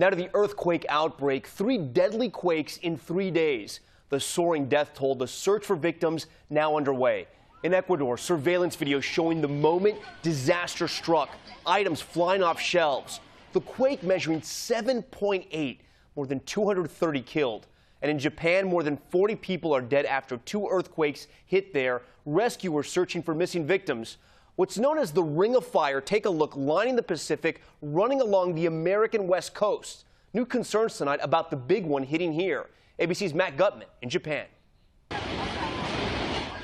Now to the earthquake outbreak. 3 deadly quakes in 3 days. The soaring death toll, the search for victims now underway. In Ecuador, surveillance video showing the moment disaster struck. Items flying off shelves. The quake measuring 7.8, more than 230 killed. And in Japan, more than 40 people are dead after 2 earthquakes hit there. Rescuers searching for missing victims. What's known as the Ring of Fire, take a look, lining the Pacific, running along the American West Coast. New concerns tonight about the big one hitting here. ABC's Matt Gutman in Japan.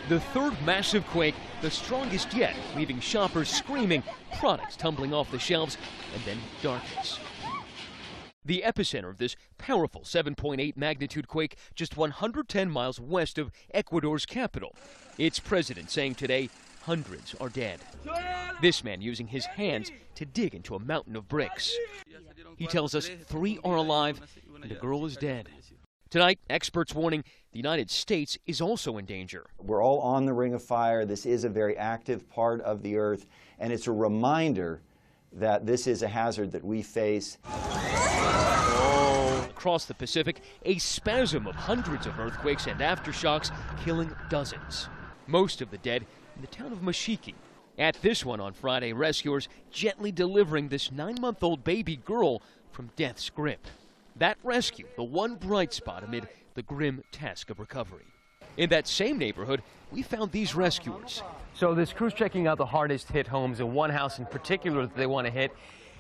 The third massive quake, the strongest yet, leaving shoppers screaming, products tumbling off the shelves, and then darkness. The epicenter of this powerful 7.8 magnitude quake just 110 miles west of Ecuador's capital. Its president saying today hundreds are dead. This man using his hands to dig into a mountain of bricks. He tells us 3 are alive and a girl is dead. Tonight, experts warning the United States is also in danger. We're all on the Ring of Fire. This is a very active part of the Earth, and it's a reminder that this is a hazard that we face. Across the Pacific, a spasm of hundreds of earthquakes and aftershocks killing dozens. Most of the dead in the town of Mashiki. At this one on Friday, rescuers gently delivering this 9-month-old baby girl from death's grip. That rescue, the one bright spot amid the grim task of recovery. In that same neighborhood, we found these rescuers. So this crew's checking out the hardest hit homes, and one house in particular that they want to hit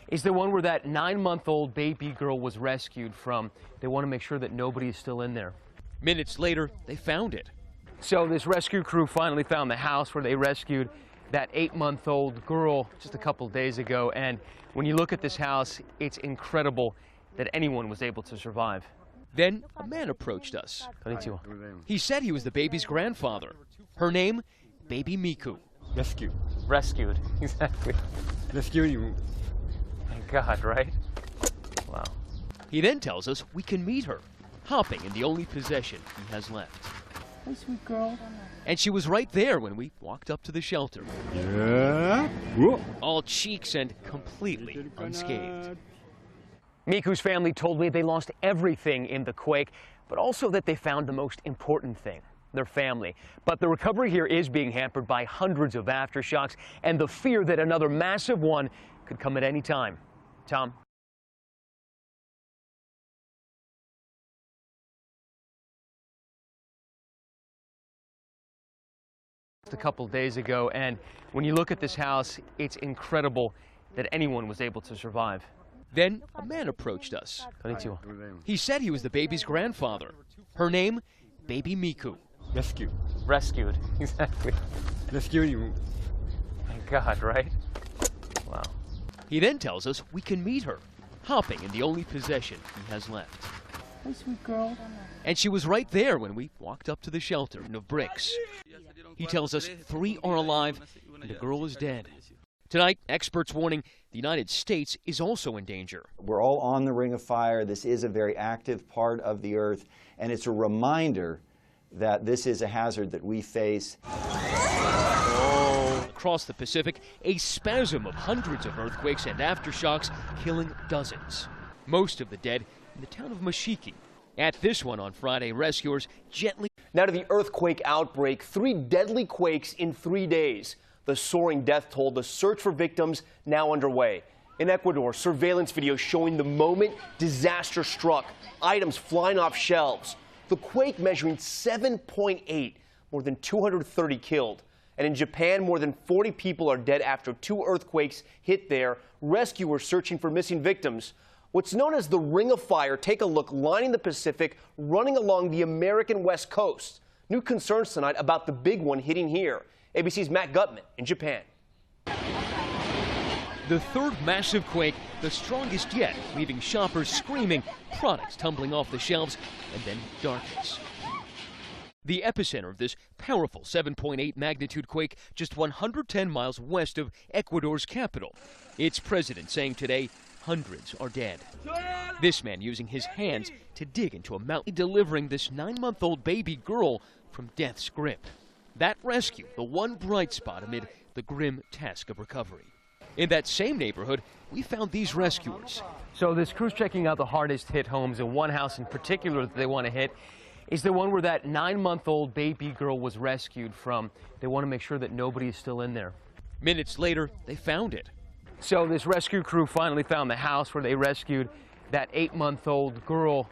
is the one where that 9-month-old baby girl was rescued from. They want to make sure that nobody is still in there. Minutes later, they found it. So this rescue crew finally found the house where they rescued that 8-month-old girl just a couple days ago. And when you look at this house, it's incredible that anyone was able to survive. Then a man approached us. Konnichiwa. He said he was the baby's grandfather. Her name, Baby Miku. Rescued, exactly. Rescued. Thank God, right? Wow. He then tells us we can meet her, hopping in the only possession he has left. Hey, sweet girl. And she was right there when we walked up to the shelter. Yeah. Whoa. All cheeks and completely unscathed. Miku's family told me they lost everything in the quake, but also that they found the most important thing, their family. But the recovery here is being hampered by hundreds of aftershocks and the fear that another massive one could come at any time. Tom? A couple days ago, and when you look at this house, it's incredible that anyone was able to survive. Then a man approached us. Konnichiwa. He said he was the baby's grandfather. Her name, Baby Miku. Rescued, exactly. Rescued. Thank God, right? Wow. He then tells us we can meet her, hopping in the only possession he has left. Hey, sweet girl. And she was right there when we walked up to the shelter of bricks. He tells us 3 are alive and a girl is dead. Tonight, experts warning the United States is also in danger. We're all on the Ring of Fire. This is a very active part of the Earth, and it's a reminder that this is a hazard that we face. Across the Pacific, a spasm of hundreds of earthquakes and aftershocks killing dozens. Most of the dead in the town of Mashiki. At this one on Friday, rescuers gently... Now to the earthquake outbreak. 3 deadly quakes in 3 days. The soaring death toll, the search for victims now underway. In Ecuador, surveillance video showing the moment disaster struck. Items flying off shelves. The quake measuring 7.8, more than 230 killed. And in Japan, more than 40 people are dead after 2 earthquakes hit there. Rescuers searching for missing victims. What's known as the Ring of Fire, take a look, lining the Pacific, running along the American West Coast. New concerns tonight about the big one hitting here. ABC's Matt Gutman in Japan. The third massive quake, the strongest yet, leaving shoppers screaming, products tumbling off the shelves, and then darkness. The epicenter of this powerful 7.8 magnitude quake just 110 miles west of Ecuador's capital. Its president saying today hundreds are dead. This man using his hands to dig into a mountain, delivering this 9-month-old baby girl from death's grip. That rescue, the one bright spot amid the grim task of recovery. In that same neighborhood, we found these rescuers. So this crew's checking out the hardest hit homes, and one house in particular that they want to hit is the one where that 9-month-old baby girl was rescued from. They want to make sure that nobody is still in there. Minutes later, they found it. So this rescue crew finally found the house where they rescued that 8-month-old girl.